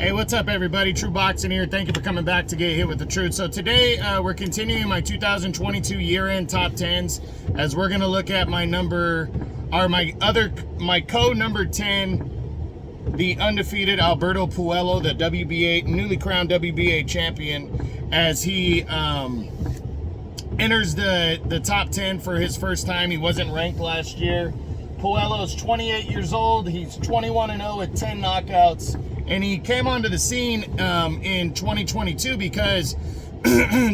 Hey, what's up, everybody? True Boxing here. Thank you for coming back to Get Hit with the Truth. So today we're continuing my 2022 year-end top 10s as we're going to look at my code number 10, the undefeated Alberto Puello, the newly crowned WBA champion, as he enters the top 10 for his first time. He wasn't ranked last year. Puello is 28 years old. He's 21-0 with 10 knockouts. And he came onto the scene in 2022 because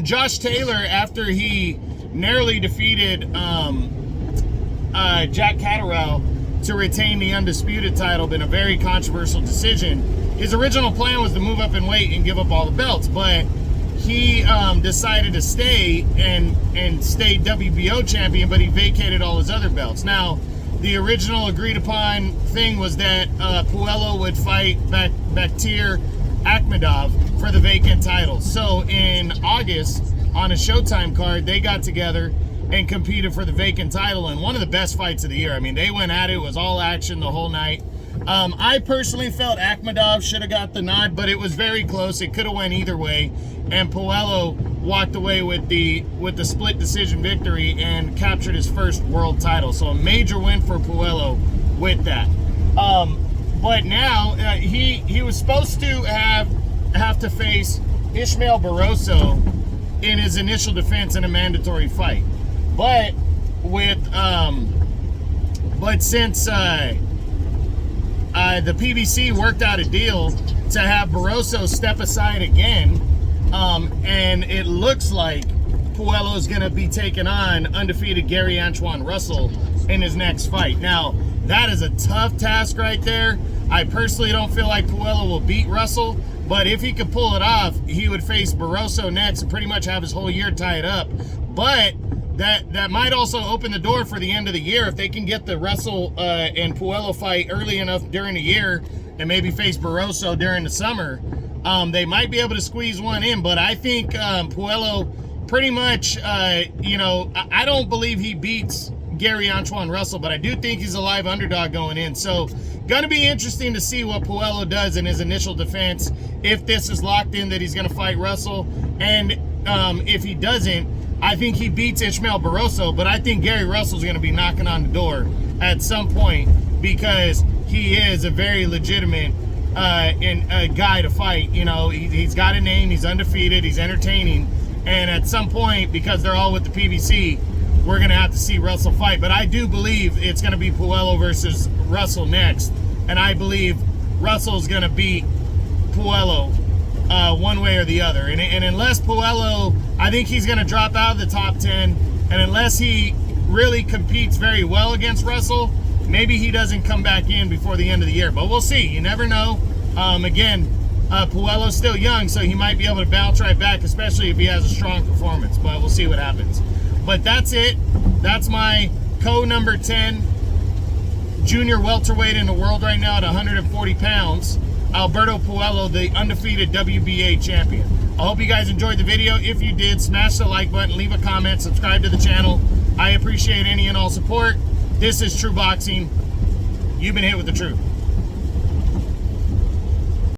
Josh Taylor, after he narrowly defeated Jack Catterall to retain the undisputed title in a very controversial decision, his original plan was to move up in weight and give up all the belts, but he decided to stay and stay WBO champion, but he vacated all his other belts. Now, the original agreed upon thing was that Puello would fight Baktir Akhmedov for the vacant title. So in August, on a Showtime card, they got together and competed for the vacant title, and one of the best fights of the year. I mean, they went at it. It was all action the whole night. I personally felt Akhmedov should have got the nod, but it was very close. It could have went either way, and Puello walked away with the split decision victory and captured his first world title. So a major win for Puello with that. But now he was supposed to have to face Ishmael Barroso in his initial defense in a mandatory fight, but since the PBC worked out a deal to have Barroso step aside again, and it looks like Puello is going to be taking on undefeated Gary Antoine Russell in his next fight. Now, that is a tough task right there. I personally don't feel like Puello will beat Russell, but if he could pull it off, he would face Barroso next and pretty much have his whole year tied up. But that might also open the door for the end of the year if they can get the Russell and Puello fight early enough during the year and maybe face Barroso during the summer. They might be able to squeeze one in, but I think Puello pretty much, I don't believe he beats Gary Antoine Russell, but I do think he's a live underdog going in. So going to be interesting to see what Puello does in his initial defense, if this is locked in that he's going to fight Russell. And if he doesn't, I think he beats Ishmael Barroso, but I think Gary Russell's going to be knocking on the door at some point because he is a very legitimate guy to fight. You know, he's got a name, he's undefeated, he's entertaining, and at some point, because they're all with the PBC, we're going to have to see Russell fight. But I do believe it's going to be Puello versus Russell next, and I believe Russell's going to beat Puello one way or the other. And unless Puello, I think he's going to drop out of the top 10, and unless he really competes very well against Russell, maybe he doesn't come back in before the end of the year. But we'll see. You never know. Again, Puello's still young, so he might be able to bounce right back, especially if he has a strong performance. But we'll see what happens. But that's it. That's my code number 10. Junior welterweight in the world right now at 140 pounds. Alberto Puello, the undefeated WBA champion. I hope you guys enjoyed the video. If you did, smash the like button, leave a comment, subscribe to the channel. I appreciate any and all support. This is True Boxing. You've been hit with the truth.